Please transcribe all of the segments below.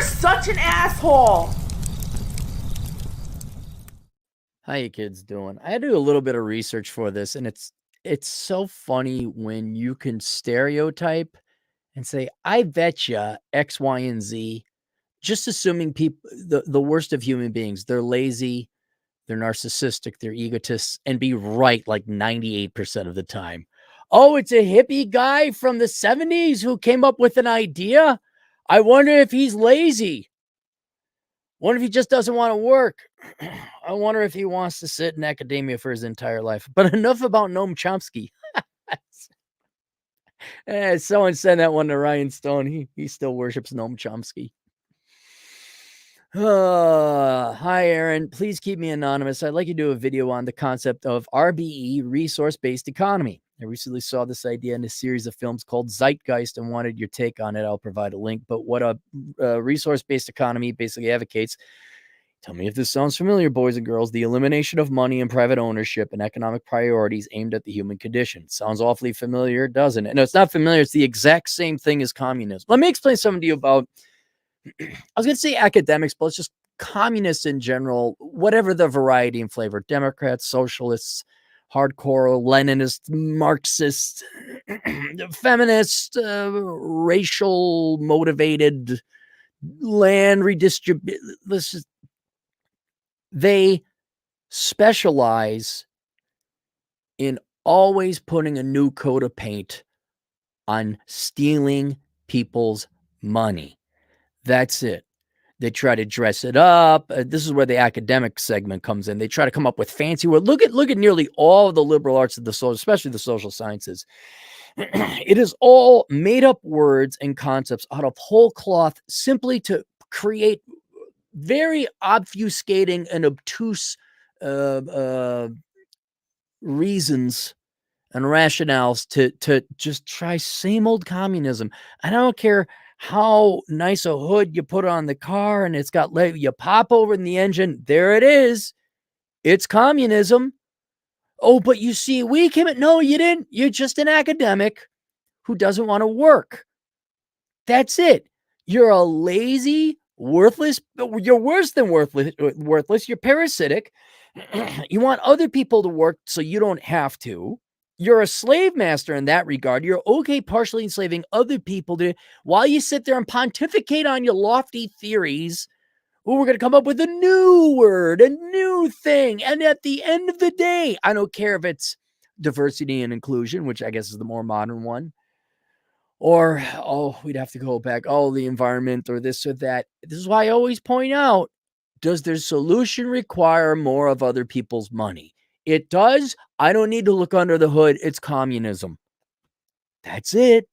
You're such an asshole. How you kids doing? I had to do a little bit of research for this, and it's so funny when you can stereotype and say, "I bet you X, Y, and Z," just assuming people the worst of human beings. They're lazy, they're narcissistic, they're egotists, and be right like 98% of the time. Oh, it's a hippie guy from the 70s who came up with an idea. I wonder if he's lazy. Wonder if he just doesn't want to work. I wonder if he wants to sit in academia for his entire life. But enough about Noam Chomsky. Someone sent that one to Ryan Stone. He still worships Noam Chomsky. Hi, Aaron. Please keep me anonymous. I'd like you to do a video on the concept of RBE, resource-based economy. I recently saw this idea in a series of films called Zeitgeist and wanted your take on it. I'll provide a link. But what a resource-based economy basically advocates, tell me if this sounds familiar, boys and girls, the elimination of money and private ownership and economic priorities aimed at the human condition. Sounds awfully familiar, doesn't it? No, it's not familiar. It's the exact same thing as communism. Let me explain something to you about, I was going to say academics, but it's just communists in general, whatever the variety and flavor, Democrats, socialists, hardcore, Leninist, Marxist, feminist, racial motivated, land redistribute. They specialize in always putting a new coat of paint on stealing people's money. That's it. They try to dress it up. This is where the academic segment comes in. They try to come up with fancy words. Look at nearly all of the liberal arts of the social, especially the social sciences. It is all made up words and concepts out of whole cloth simply to create very obfuscating and obtuse reasons and rationales to just try same old communism. And I don't care how nice a hood you put on the car and it's got you pop over in the engine, there it is. It's communism. Oh, but you see, we came in. No, you didn't. You're just an academic who doesn't want to work. That's it. You're a lazy, worthless. You're worse than worthless. You're parasitic. You want other people to work so you don't have to. You're a slave master in that regard. You're okay partially enslaving other people to while you sit there and pontificate on your lofty theories. Oh, we're going to come up with a new word, a new thing. And at the end of the day, I don't care if it's diversity and inclusion, which I guess is the more modern one, or, oh, we'd have to go back, oh, the environment or this or that. This is why I always point out, does their solution require more of other people's money? It does. I don't need to look under the hood. It's communism. That's it.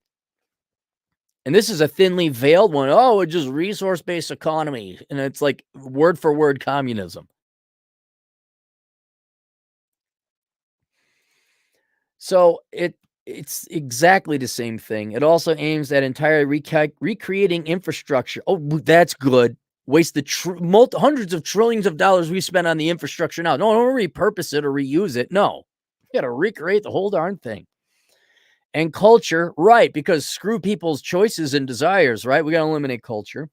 And this is a thinly veiled one. Oh, it's just resource-based economy. And it's like word for word communism. So it's exactly the same thing. It also aims at entirely recreating infrastructure. Oh, that's good. Waste the hundreds of trillions of dollars we spend on the infrastructure now. Don't repurpose it or reuse it. No, you got to recreate the whole darn thing. And culture, right, because screw people's choices and desires, right? We got to eliminate culture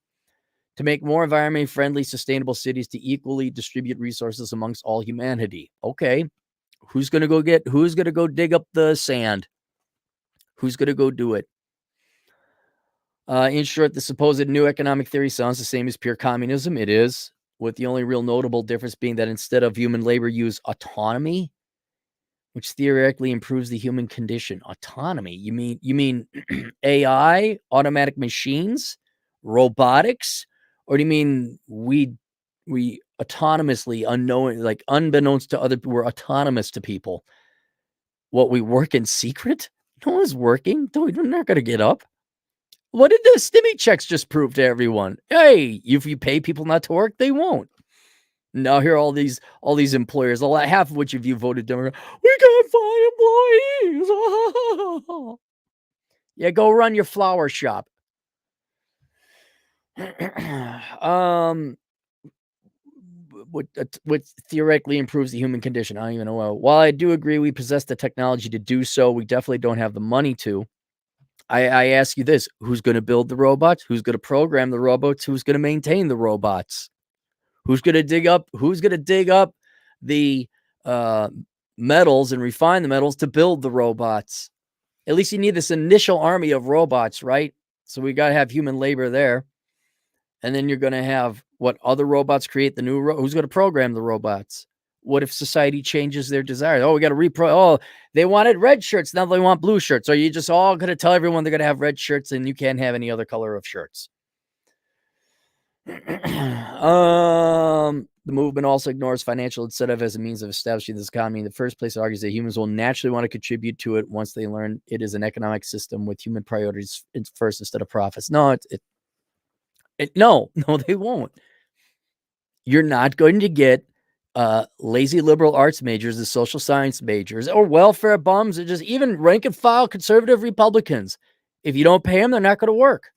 to make more environmentally friendly, sustainable cities to equally distribute resources amongst all humanity. Okay, who's going to go dig up the sand? Who's going to go do it? In short, the supposed new economic theory sounds the same as pure communism. It is, with the only real notable difference being that instead of human labor, use autonomy, which theoretically improves the human condition. Autonomy? You mean AI, automatic machines, robotics, or do you mean we autonomously, like unbeknownst to other people, we're autonomous to people? What, we work in secret? No one's working. We're not going to get up. What did the stimmy checks just prove to everyone? Hey, if you pay people not to work, they won't. Now here are all these employers, half of which of you voted Democrat. We can't find employees. Yeah, go run your flower shop. What theoretically improves the human condition? I don't even know. While I do agree we possess the technology to do so, we definitely don't have the money to. I ask you this, who's gonna build the robots? Who's gonna program the robots? Who's gonna maintain the robots? Who's gonna dig up the, uh, metals and refine the metals to build the robots? At least you need this initial army of robots, right? So we gotta have human labor there, and then you're gonna have what other robots create the new who's gonna program the robots? What if society changes their desires? Oh, we gotta they wanted red shirts, now they want blue shirts. Are you just all gonna tell everyone they're gonna have red shirts and you can't have any other color of shirts? The movement also ignores financial incentive as a means of establishing this economy. In the first place, it argues that humans will naturally want to contribute to it once they learn it is an economic system with human priorities first instead of profits. No, no, they won't. You're not going to get lazy liberal arts majors, the social science majors, or welfare bums, or just even rank and file conservative Republicans. If you don't pay them, they're not going to work.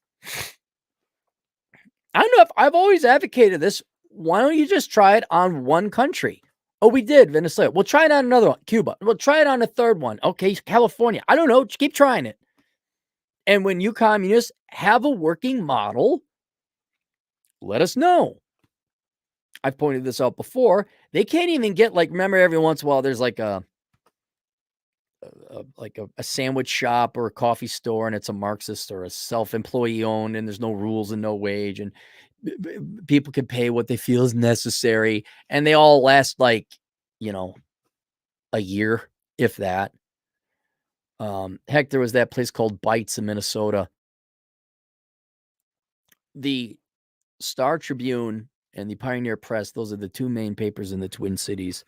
I don't know if I've always advocated this. Why don't you just try it on one country? Oh, we did Venezuela. We'll try it on another one, Cuba. We'll try it on a third one. Okay, California. I don't know. Just keep trying it. And when you communists have a working model, let us know. I've pointed this out before. They can't even get remember every once in a while there's like a sandwich shop or a coffee store and it's a Marxist or a self-employee owned and there's no rules and no wage and people can pay what they feel is necessary and they all last a year, if that. Heck, there was that place called Bites in Minnesota. The Star Tribune and the Pioneer Press, those are the two main papers in the Twin Cities.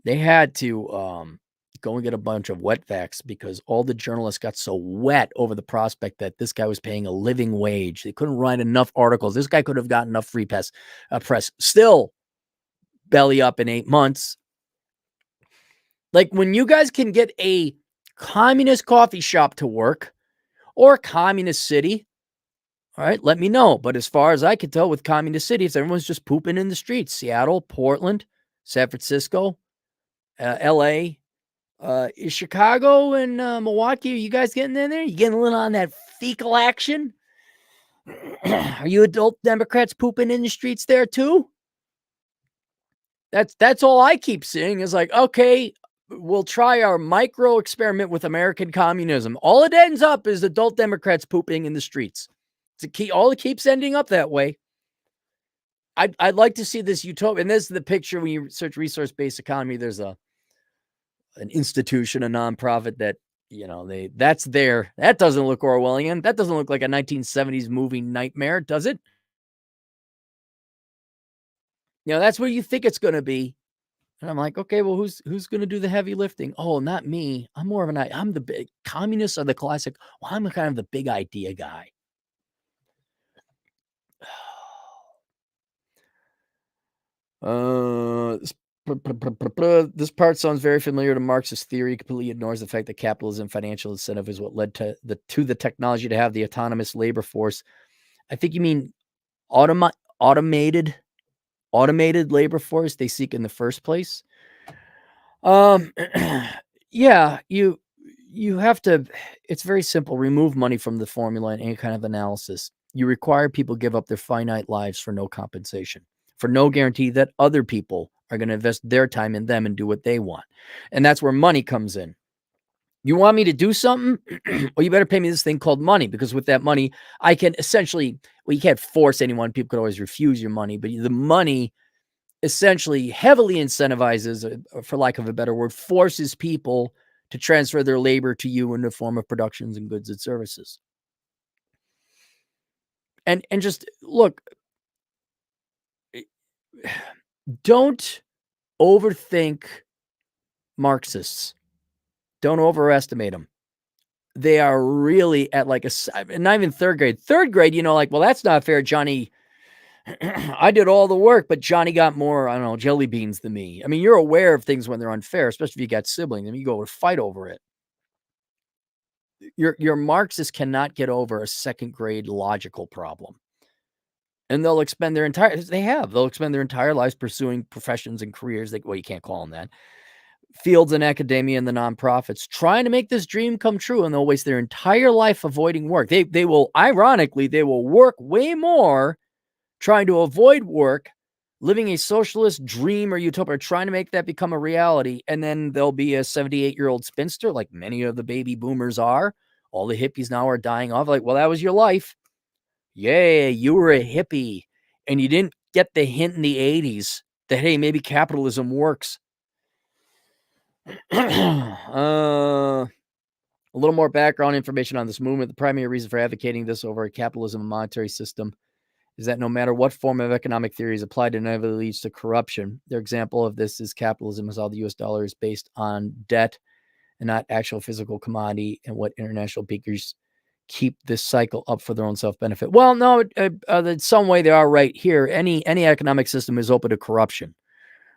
They had to go and get a bunch of wet vacs because all the journalists got so wet over the prospect that this guy was paying a living wage. They couldn't write enough articles. This guy could have gotten enough free press. Still belly up in 8 months. Like when you guys can get a communist coffee shop to work or a communist city, all right, let me know. But as far as I can tell with communist cities, everyone's just pooping in the streets. Seattle, Portland, San Francisco, LA, Chicago and Milwaukee. Are you guys getting in there? You getting a little on that fecal action? Are you adult Democrats pooping in the streets there too? That's all I keep seeing is okay, we'll try our micro experiment with American communism. All it ends up is adult Democrats pooping in the streets. All it keeps ending up that way. I'd like to see this utopia. And this is the picture when you search resource-based economy. There's an institution, a nonprofit that, that's there. That doesn't look Orwellian. That doesn't look like a 1970s movie nightmare, does it? That's where you think it's going to be. And I'm like, okay, well, who's going to do the heavy lifting? Oh, not me. I'm the big communists are the classic. Well, I'm kind of the big idea guy. This part sounds very familiar to Marxist theory. Completely ignores the fact that capitalism financial incentive is what led to the technology to have the autonomous labor force. I think you mean automated labor force they seek in the first place. Yeah, you have to. It's very simple. Remove money from the formula in any kind of analysis. You require people give up their finite lives for no compensation, for no guarantee that other people are going to invest their time in them and do what they want. And that's where money comes in. You want me to do something? Well, you better pay me this thing called money, because with that money, I can essentially, you can't force anyone. People could always refuse your money, but the money essentially heavily incentivizes, for lack of a better word, forces people to transfer their labor to you in the form of productions and goods and services. And just look, don't overthink Marxists. Don't overestimate them. They are really at not even third grade. Third grade, well, that's not fair, Johnny. I did all the work, but Johnny got more, I don't know, jelly beans than me. I mean, you're aware of things when they're unfair, especially if you got siblings and you go and fight over it. Your Marxists cannot get over a second grade logical problem. And they'll expend their entire lives pursuing professions and careers. You can't call them that. fields in academia and the nonprofits trying to make this dream come true, and they'll waste their entire life avoiding work. They will, ironically, they will work way more trying to avoid work, living a socialist dream or utopia, trying to make that become a reality. And then there'll be a 78-year-old spinster, like many of the baby boomers are. All the hippies now are dying off. Like, well, that was your life. Yay, you were a hippie. And you didn't get the hint in the 80s that, hey, maybe capitalism works. A little more background information on this movement. The primary reason for advocating this over a capitalism and monetary system is that no matter what form of economic theory is applied, it inevitably leads to corruption. Their example of this is capitalism, as all the US dollar is based on debt and not actual physical commodity, and what international bankers keep this cycle up for their own self-benefit. Well, no, in some way they are right here. Any economic system is open to corruption.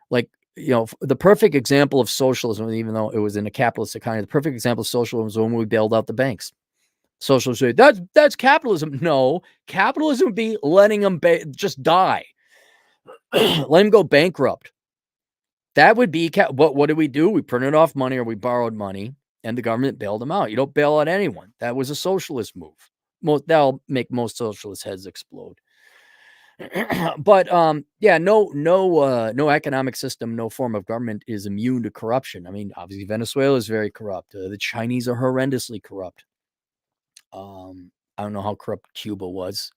Like, the perfect example of socialism, even though it was in a capitalist economy, the perfect example of socialism was when we bailed out the banks. Socialists say that's capitalism. No, capitalism would be letting them just die, let them go bankrupt. That would be what did we do? We printed off money, or we borrowed money, and the government bailed them out. You don't bail out anyone. That was a socialist move. That'll make most socialist heads explode. But yeah, no economic system, no form of government is immune to corruption. I mean, obviously Venezuela is very corrupt. The Chinese are horrendously corrupt. I don't know how corrupt Cuba was.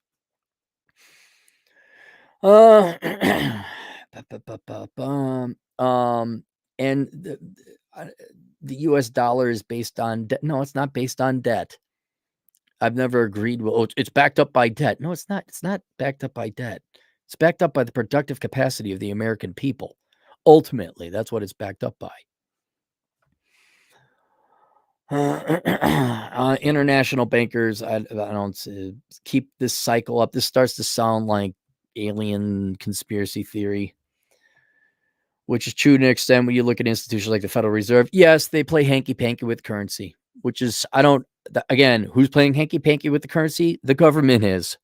And the US dollar is based on debt. No, it's not based on debt. I've never agreed with, it's backed up by debt. No, it's not. It's not backed up by debt. It's backed up by the productive capacity of the American people. Ultimately, that's what it's backed up by. International bankers, I don't keep this cycle up. This starts to sound like alien conspiracy theory, which is true to an extent when you look at institutions like the Federal Reserve. Yes, they play hanky-panky with currency, which is, again, who's playing hanky-panky with the currency? The government is.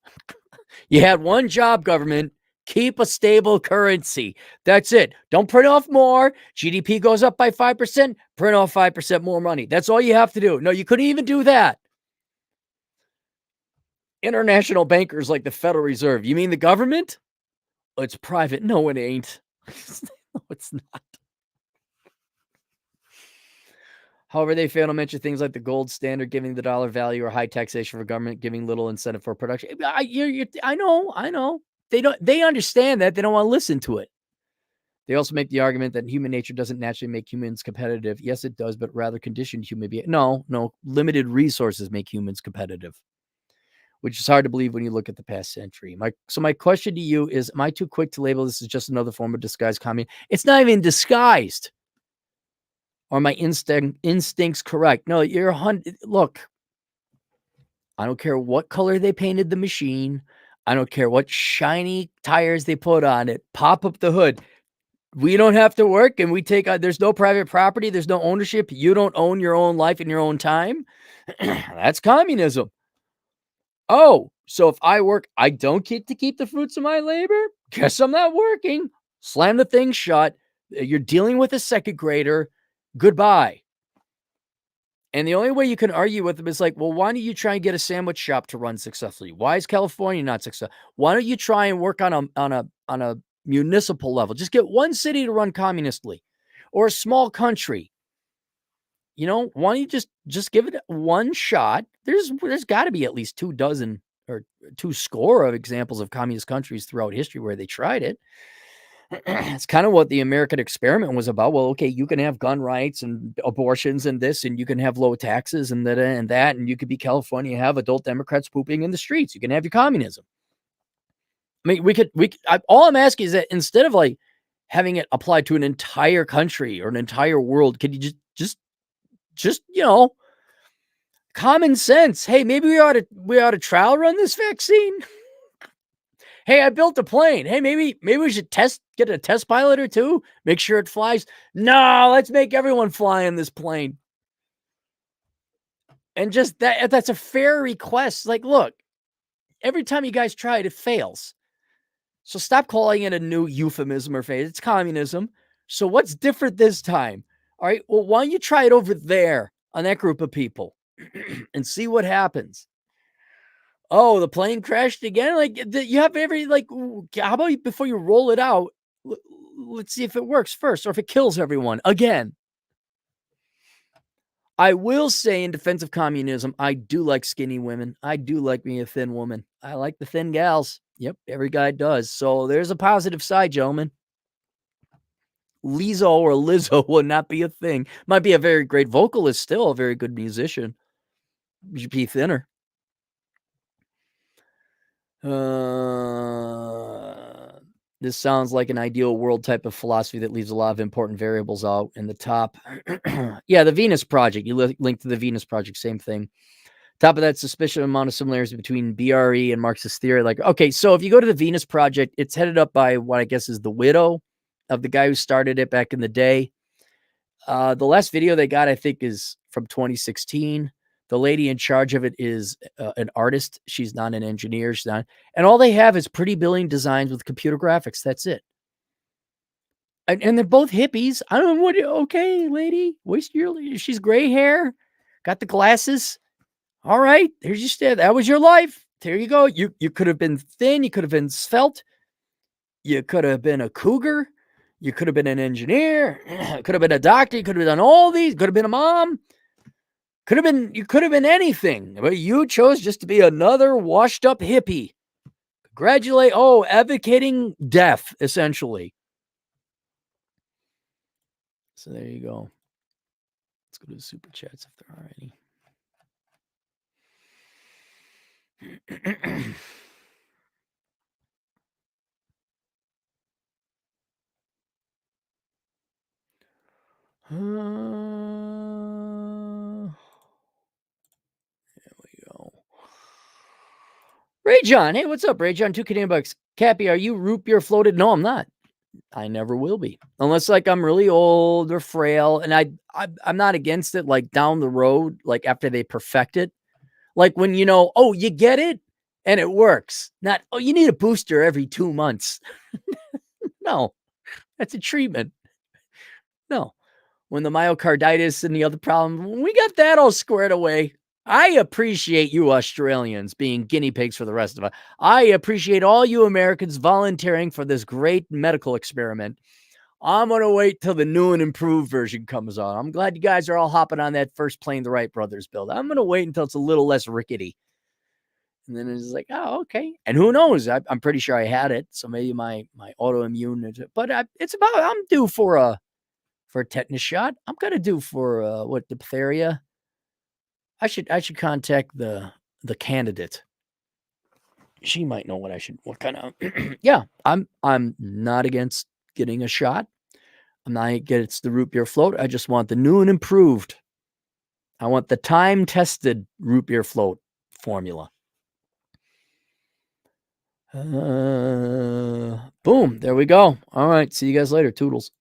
You had one job, government. Keep a stable currency. That's it. Don't print off more. GDP goes up by 5%. Print off 5% more money. That's all you have to do. No, you couldn't even do that. International bankers like the Federal Reserve. You mean the government? It's private. No, it ain't. No, it's not. However, they fail to mention things like the gold standard giving the dollar value, or high taxation for government giving little incentive for production. I know. They understand that. They don't want to listen to it. They also make the argument that human nature doesn't naturally make humans competitive. Yes, it does, but rather conditioned human beings. No, limited resources make humans competitive, which is hard to believe when you look at the past century. My question to you is, am I too quick to label this as just another form of disguised communism? It's not even disguised. Are my instincts correct? No, look, I don't care what color they painted the machine. I don't care what shiny tires they put on it. Pop up the hood. We don't have to work, and we take there's no private property. There's no ownership. You don't own your own life in your own time. That's communism. Oh, so if I work, I don't get to keep the fruits of my labor? Guess I'm not working. Slam the thing shut. You're dealing with a second grader. Goodbye. And the only way you can argue with them is like, well, why don't you try and get a sandwich shop to run successfully? Why is California not successful? Why don't you try and work on a municipal level? Just get one city to run communistly, or a small country. Why don't you just give it one shot? There's got to be at least 24 or 20 of examples of communist countries throughout history where they tried it. It's kind of what the American experiment was about. Well, okay, you can have gun rights and abortions and this, and you can have low taxes and that, and you could be California, have adult Democrats pooping in the streets. You can have your communism. I mean, all I'm asking is that instead of like having it applied to an entire country or an entire world, could you just common sense? Hey, maybe we ought to trial run this vaccine. Hey, I built a plane. Hey, maybe we should get a test pilot or two, make sure it flies. No, let's make everyone fly in this plane. And just that's a fair request. Like, look, every time you guys try it fails. So stop calling it a new euphemism or phase. It's communism. So what's different this time? All right. Well, why don't you try it over there on that group of people and see what happens? Oh, the plane crashed again. Like you have every like. How about before you roll it out? Let's see if it works first, or if it kills everyone again. I will say, in defense of communism, I do like skinny women. I do like being a thin woman. I like the thin gals. Yep, every guy does. So there's a positive side, gentlemen. Lizzo or Lizzo would not be a thing. Might be a very great vocalist, still a very good musician. You should be thinner. This sounds like an ideal world type of philosophy that leaves a lot of important variables out in the top. Yeah, the Venus Project. You link to the Venus Project, same thing. Top of that, suspicious amount of similarities between BRE and Marxist theory. Like, okay, so if you go to the Venus Project, it's headed up by what I guess is the widow of the guy who started it back in the day. The last video they got, I think, is from 2016. The lady in charge of it is an artist. She's not an engineer. She's not, and all they have is pretty billion designs with computer graphics. That's it. And they're both hippies. I don't know what. Okay, lady, waste your. She's gray hair, got the glasses. All right, there's your stand. That was your life. There you go. You could have been thin. You could have been svelte. You could have been a cougar. You could have been an engineer. Could have been a doctor. You could have done all these. Could have been a mom. You could have been anything, but you chose just to be another washed up hippie. Congratulate. Oh, advocating death, essentially. So there you go. Let's go to the super chats if there are any. There we go. Ray John. Hey, what's up, Ray John? $2 Cappy, are you root beer floated? No, I'm not. I never will be. Unless like I'm really old or frail. And I'm not against it like down the road, like after they perfect it. Like when you know, oh, you get it and it works. Not, oh, you need a booster every 2 months. No, that's a treatment. No. When the myocarditis and the other problem, we got that all squared away. I appreciate you Australians being guinea pigs for the rest of us. I appreciate all you Americans volunteering for this great medical experiment. I'm going to wait till the new and improved version comes on. I'm glad you guys are all hopping on that first plane the Wright brothers built. I'm going to wait until it's a little less rickety. And then it's like, oh, okay. And who knows? I'm pretty sure I had it. So maybe my autoimmune, but it's about, I'm due for a tetanus shot. I'm going to do for diphtheria. I should contact the candidate. She might know what kind of. Yeah, I'm not against getting a shot. I'm not against the root beer float. I just want the new and improved. I want the time-tested root beer float formula. Boom. There we go. All right. See you guys later. Toodles.